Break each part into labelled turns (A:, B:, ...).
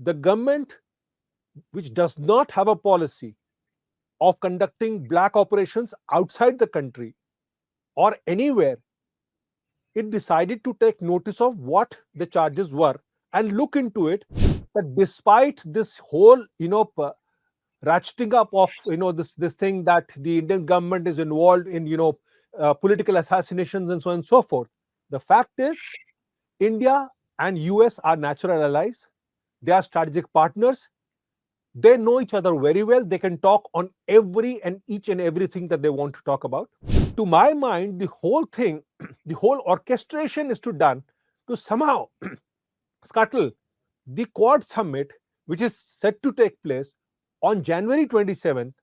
A: the government which does not have a policy of conducting black operations outside the country or anywhere, it decided to take notice of what the charges were and look into it. That despite this whole, ratcheting up of this thing that the Indian government is involved in, political assassinations and so on and so forth. The fact is, India and US are natural allies. They are strategic partners. They know each other very well. They can talk on every and each and everything that they want to talk about. To my mind, the whole thing, the whole orchestration is done to somehow scuttle the Quad Summit, which is set to take place on January 27th,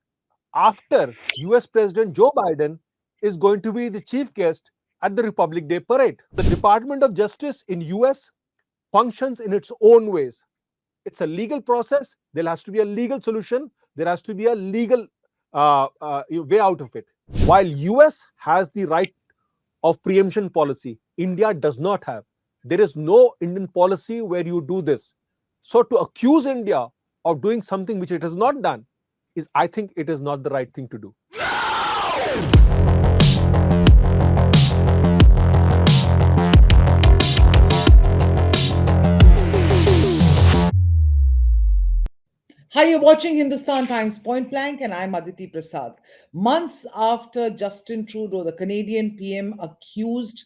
A: after US President Joe Biden is going to be the chief guest at the Republic Day parade. The Department of Justice in US functions in its own ways. It's a legal process. There has to be a legal solution. There has to be a legal way out of it. While US has the right of preemption policy, India does not have. There is no Indian policy where you do this. So to accuse India of doing something which it has not done is, I think, it is not the right thing to do.
B: Hi, you're watching Hindustan Times Point Blank, and I'm Aditi Prasad. Months after Justin Trudeau, the Canadian PM, accused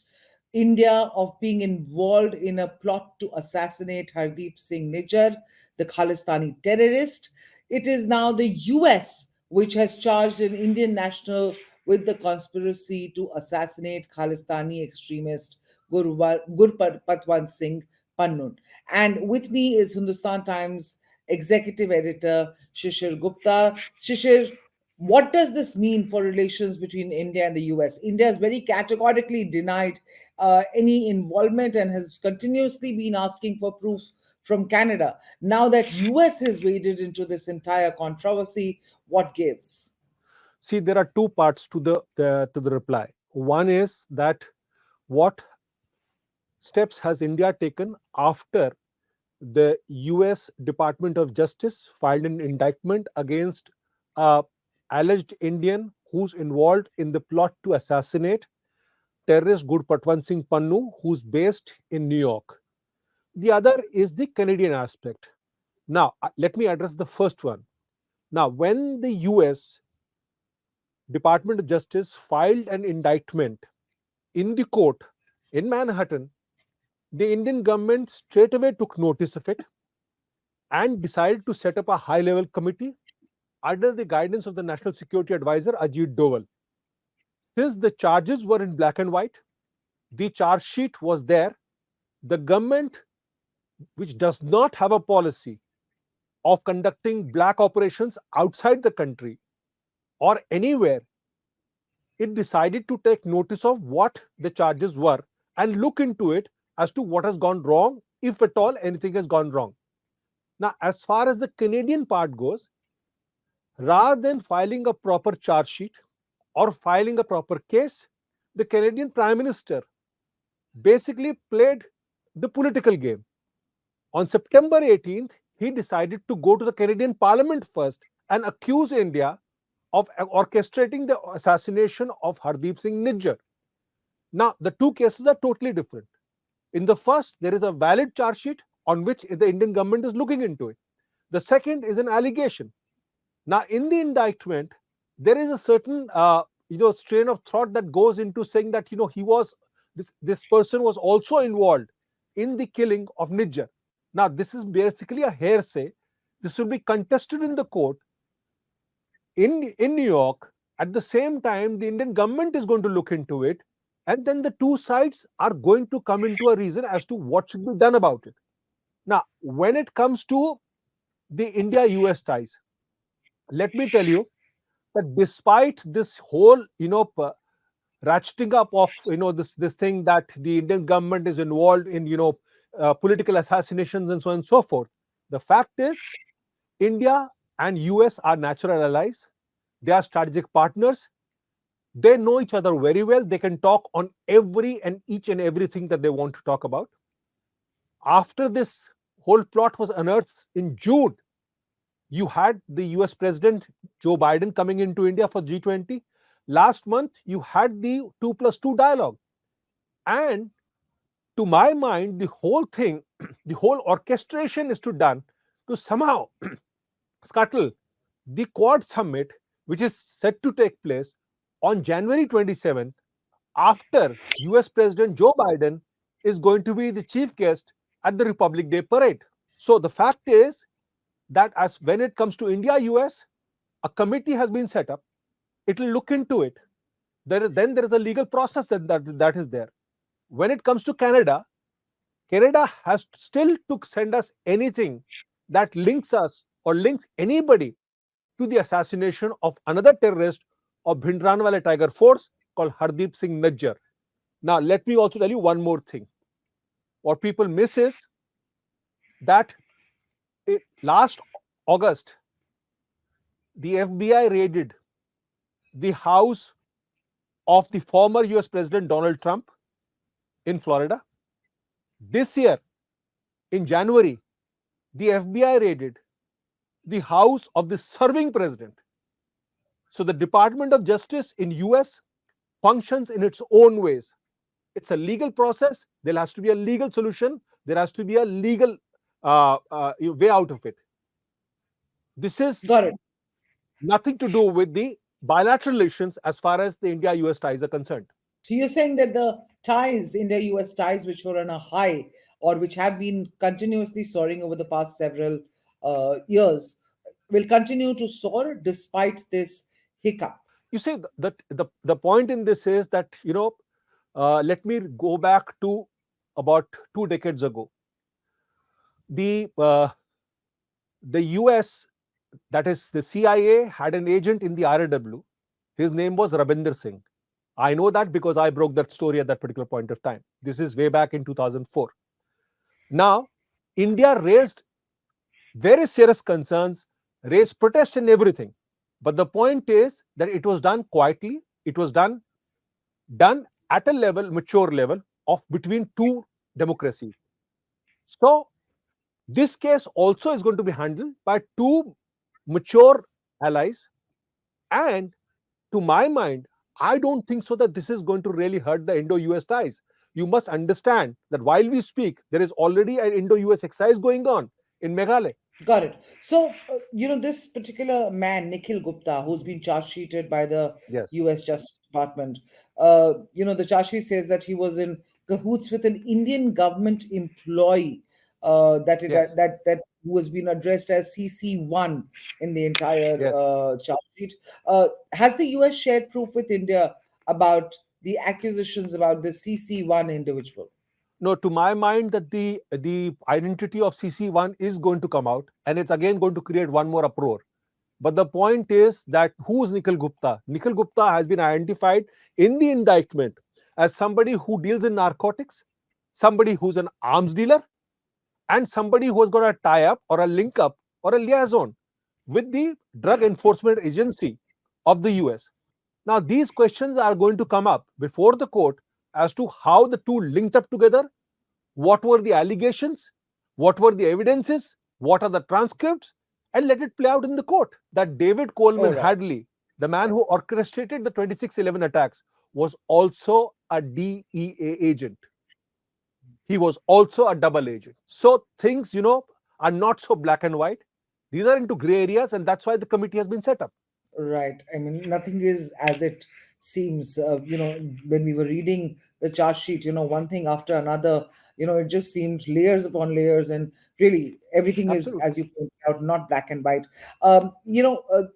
B: India of being involved in a plot to assassinate Hardeep Singh Nijjar, the Khalistani terrorist, it is now the US which has charged an Indian national with the conspiracy to assassinate Khalistani extremist Gurpatwant Singh Pannun. And with me is Hindustan Times executive editor Shishir Gupta. Shishir, what does this mean for relations between India and the US? India has very categorically denied any involvement and has continuously been asking for proof from Canada. Now that US has waded into this entire controversy, what gives?
A: See, there are two parts to the reply. One is that what steps has India taken after the US Department of Justice filed an indictment against an alleged Indian who's involved in the plot to assassinate terrorist Gurpatwant Singh Pannun, who's based in New York. The other is the Canadian aspect. Now, let me address the first one. Now, when the US Department of Justice filed an indictment in the court in Manhattan, the Indian government straight away took notice of it and decided to set up a high-level committee under the guidance of the National Security Advisor Ajit Doval. Since the charges were in black and white, the charge sheet was there, the government, which does not have a policy of conducting black operations outside the country or anywhere, it decided to take notice of what the charges were and look into it as to what has gone wrong, if at all anything has gone wrong. Now, as far as the Canadian part goes, rather than filing a proper charge sheet or filing a proper case, the Canadian Prime Minister basically played the political game. On September 18th, he decided to go to the Canadian Parliament first and accuse India of orchestrating the assassination of Hardeep Singh Nijjar. Now, the two cases are totally different. In the first, there is a valid charge sheet on which the Indian government is looking into it. The second is an allegation. Now, in the indictment, there is a certain strain of thought that goes into saying that this person was also involved in the killing of Nijjar. Now, this is basically a hearsay. This will be contested in the court in New York. At the same time, the Indian government is going to look into it, and then the two sides are going to come into a reason as to what should be done about it. Now, when it comes to the India-US ties, let me tell you that despite this whole, ratcheting up of, this thing that the Indian government is involved in, political assassinations and so on and so forth, the fact is, India and US are natural allies. They are strategic partners. They know each other very well. They can talk on every and each and everything that they want to talk about. After this whole plot was unearthed in June. You had the US President Joe Biden coming into India for G20. Last month, you had the 2+2 dialogue. And to my mind, the whole thing, the whole orchestration is to done to somehow scuttle the Quad Summit, which is set to take place on January 27th, after US President Joe Biden is going to be the chief guest at the Republic Day parade. So the fact is that as when it comes to India-US, a committee has been set up. It will look into it. Then there is a legal process that is there. When it comes to Canada, Canada has still to send us anything that links us or links anybody to the assassination of another terrorist of Bhindranwale Tiger Force called Hardeep Singh Nijjar. Now, let me also tell you one more thing. What people miss is that last August, the FBI raided the house of the former US President Donald Trump in Florida. This year, in January, the FBI raided the house of the serving president. So the Department of Justice in US functions in its own ways. It's a legal process. There has to be a legal solution. There has to be a legal way out of it. This is
B: Got it.
A: nothing to do with the bilateral relations as far as the India-US ties are concerned.
B: So you're saying that the ties, India-US ties, which were on a high or which have been continuously soaring over the past several years, will continue to soar despite this hiccup.
A: You see, the point in this is that, let me go back to about 2 decades ago. The US, that is the CIA, had an agent in the RAW. His name was Rabinder Singh. I know that because I broke that story at that particular point of time. This is way back in 2004. Now, India raised very serious concerns, raised protest and everything. But the point is that it was done quietly. It was done at a level, mature level of between two democracies. So this case also is going to be handled by two mature allies. And to my mind, I don't think so that this is going to really hurt the Indo-US ties. You must understand that while we speak, there is already an Indo-US exercise going on in Meghalaya.
B: Got it. So, this particular man, Nikhil Gupta, who's been charge sheeted by the
A: Yes,
B: US Justice Department, the charge sheet says that he was in cahoots with an Indian government employee
A: yes,
B: that who has been addressed as CC1 in the entire
A: yes.
B: charge sheet. Has the US shared proof with India about the accusations about the CC1 individual?
A: No, to my mind, that the identity of CC1 is going to come out, and it's again going to create one more uproar. But the point is that who is Nikhil Gupta? Nikhil Gupta has been identified in the indictment as somebody who deals in narcotics, somebody who's an arms dealer, and somebody who has got a tie up or a link up or a liaison with the Drug Enforcement Agency of the US. Now, these questions are going to come up before the court as to how the two linked up together, what were the allegations, what were the evidences, what are the transcripts, and let it play out in the court. That David
B: All
A: Coleman
B: right.
A: Hadley, the man who orchestrated the 26/11 attacks, was also a DEA agent. He was also a double agent. So things, are not so black and white. These are into gray areas, and that's why the committee has been set up.
B: Right. I mean, nothing is as it seems. When we were reading the charge sheet, one thing after another, it just seemed layers upon layers, and really everything is, as
A: Absolutely.
B: you pointed out, not black and white.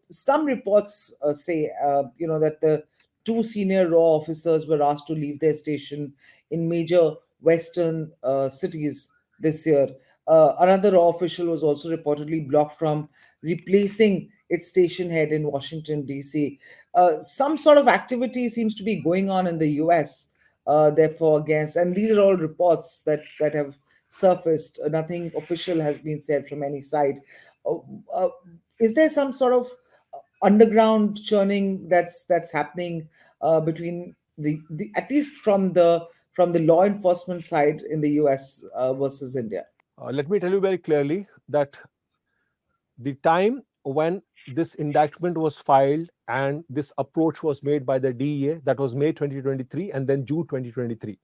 B: Some reports say, that the two senior raw officers were asked to leave their station in major Western cities this year. Another raw official was also reportedly blocked from replacing its station head in Washington, D.C. Some sort of activity seems to be going on in the US, therefore, against, and these are all reports that have surfaced. Nothing official has been said from any side. Uh, uh, is there some sort of underground churning that's happening between the at least from the law enforcement side in the US versus India?
A: Let me tell you very clearly that the time when this indictment was filed and this approach was made by the DEA, that was May 2023 and then June 2023.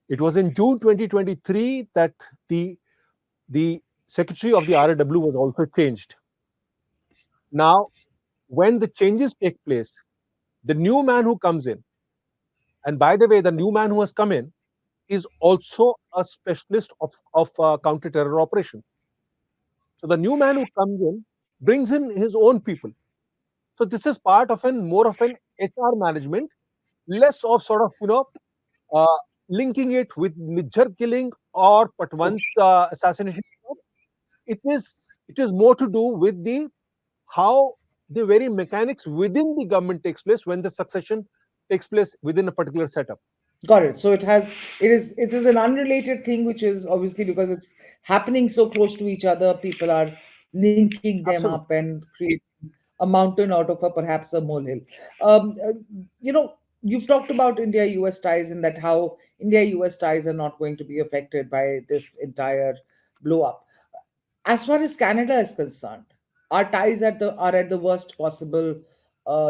A: It was in June 2023 that the secretary of the RAW was also changed. Now, when the changes take place, the new man who comes in, and by the way, the new man who has come in is also a specialist of counter-terror operations. So the new man who comes in brings in his own people. So this is part of an more of an HR management, less of sort of uh, linking it with Nijjar killing or Patwant assassination. It is more to do with the how the very mechanics within the government takes place when the succession takes place within a particular setup.
B: Got it. So it is an unrelated thing, which is obviously because it's happening so close to each other, people are linking them up
A: Absolutely.
B: and creating a mountain out of a perhaps a molehill. You know, you've talked about India-US ties and that how India-US ties are not going to be affected by this entire blow up. As far as Canada is concerned, our ties are at the worst possible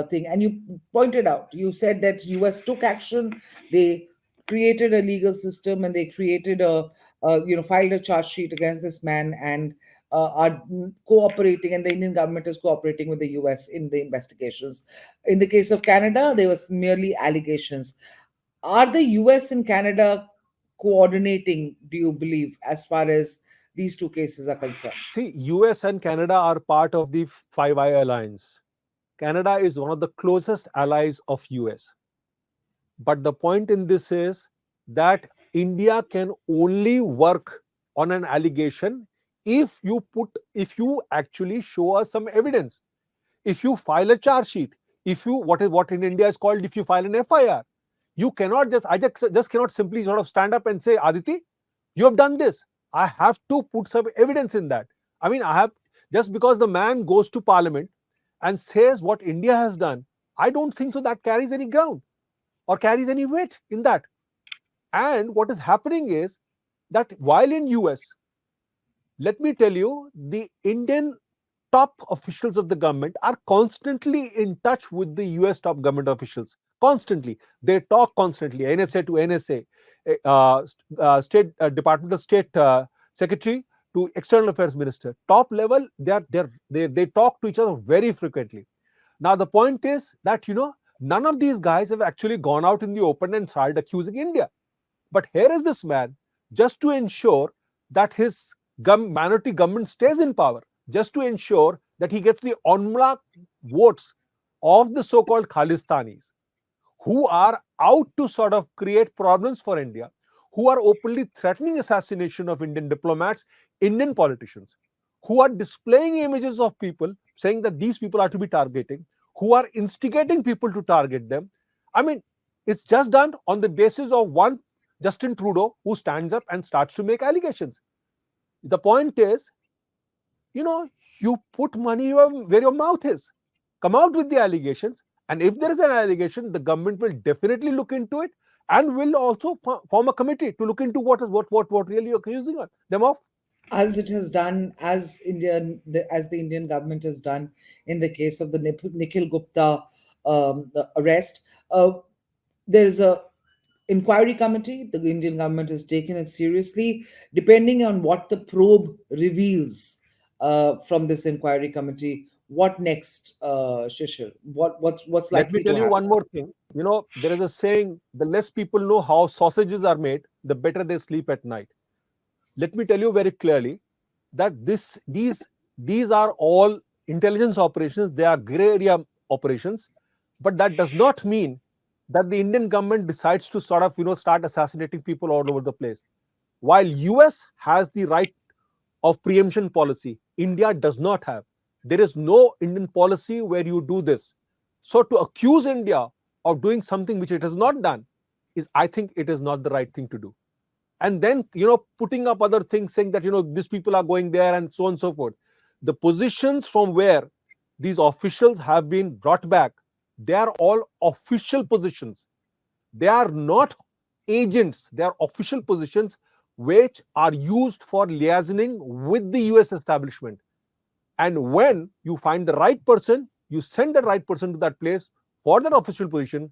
B: thing. And you pointed out, you said that US took action, they created a legal system, and they created filed a charge sheet against this man, and are cooperating, and the Indian government is cooperating with the US in the investigations. In the case of Canada, there was merely allegations. Are the US and Canada coordinating, do you believe, as far as these two cases are concerned?
A: See, US and Canada are part of the Five Eye Alliance. Canada is one of the closest allies of US. But the point in this is that India can only work on an allegation if you actually show us some evidence. If you file a charge sheet, if you what in India is called, if you file an FIR, you cannot just cannot simply sort of stand up and say, Aditi, you have done this. I have to put some evidence in that. I mean, I have just because the man goes to parliament and says what India has done, I don't think so that carries any ground or carries any weight in that. And what is happening is that while in US, let me tell you, the Indian top officials of the government are constantly in touch with the US top government officials. Constantly. They talk constantly, NSA to NSA, State Department of State Secretary to External Affairs Minister. Top level, they talk to each other very frequently. Now, the point is that, none of these guys have actually gone out in the open and started accusing India. But here is this man, just to ensure that his minority government stays in power, just to ensure that he gets the en bloc votes of the so-called Khalistanis, who are out to sort of create problems for India, who are openly threatening assassination of Indian diplomats, Indian politicians, who are displaying images of people saying that these people are to be targeting, who are instigating people to target them. I mean, it's just done on the basis of one Justin Trudeau who stands up and starts to make allegations. The point is, you know, you put money where your mouth is. Come out with the allegations. And if there is an allegation, the government will definitely look into it and will also form a committee to look into what really you're accusing them of.
B: As it has done, as the Indian government has done in the case of the Nikhil Gupta the arrest. There is a inquiry committee. The Indian government has taken it seriously. Depending on what the probe reveals from this inquiry committee, what next, Shishir? What's
A: Let me
B: likely to
A: tell you one
B: happen?
A: more thing. There is a saying, the less people know how sausages are made, the better they sleep at night. Let me tell you very clearly that these are all intelligence operations. They are gray area operations, but that does not mean that the Indian government decides to sort of start assassinating people all over the place. While US has the right of preemption policy, India does not have. There is no Indian policy where you do this. So to accuse India of doing something which it has not done is, I think, it is not the right thing to do. And then putting up other things saying that these people are going there and so on and so forth. The positions from where these officials have been brought back, they are all official positions. They are not agents, they are official positions which are used for liaisoning with the US establishment. And when you find the right person, you send the right person to that place for that official position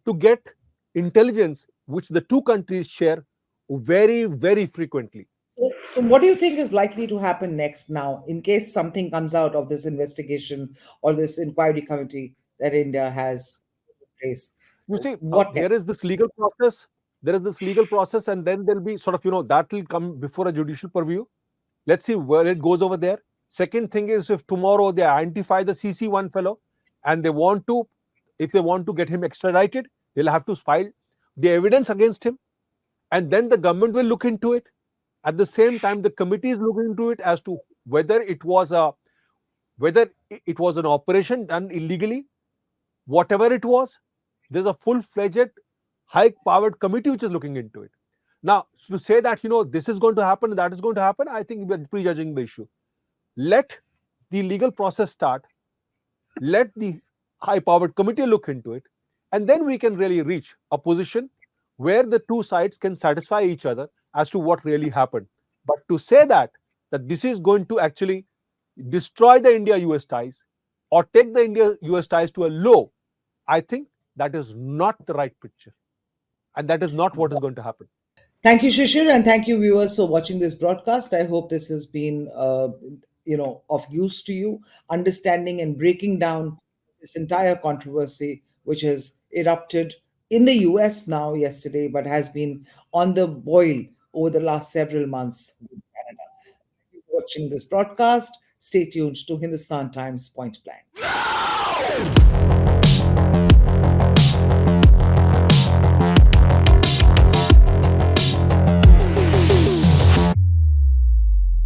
A: to get intelligence, which the two countries share very, very frequently.
B: So what do you think is likely to happen next now, in case something comes out of this investigation or this inquiry committee that India has in place?
A: You see,
B: What next?
A: there is this legal process. There is this legal process, and then there'll be sort of, that will come before a judicial purview. Let's see where it goes over there. Second thing is, if tomorrow they identify the CC1 fellow and if they want to get him extradited, they'll have to file the evidence against him, and then the government will look into it. At the same time, the committee is looking into it as to whether whether it was an operation done illegally. Whatever it was, there's a full-fledged, high-powered committee which is looking into it. Now, to say that this is going to happen, that is going to happen, I think we're prejudging the issue. Let the legal process start. Let the high-powered committee look into it, and then we can really reach a position where the two sides can satisfy each other as to what really happened. But to say that this is going to actually destroy the India-US ties or take the India-US ties to a low, I think that is not the right picture, and that is not what is going to happen.
B: Thank you, Shishir, and thank you, viewers, for watching this broadcast. I hope this has been, of use to you, understanding and breaking down this entire controversy, which has erupted in the US now yesterday, but has been on the boil over the last several months in Canada. Thank you for watching this broadcast. Stay tuned to Hindustan Times Point Blank.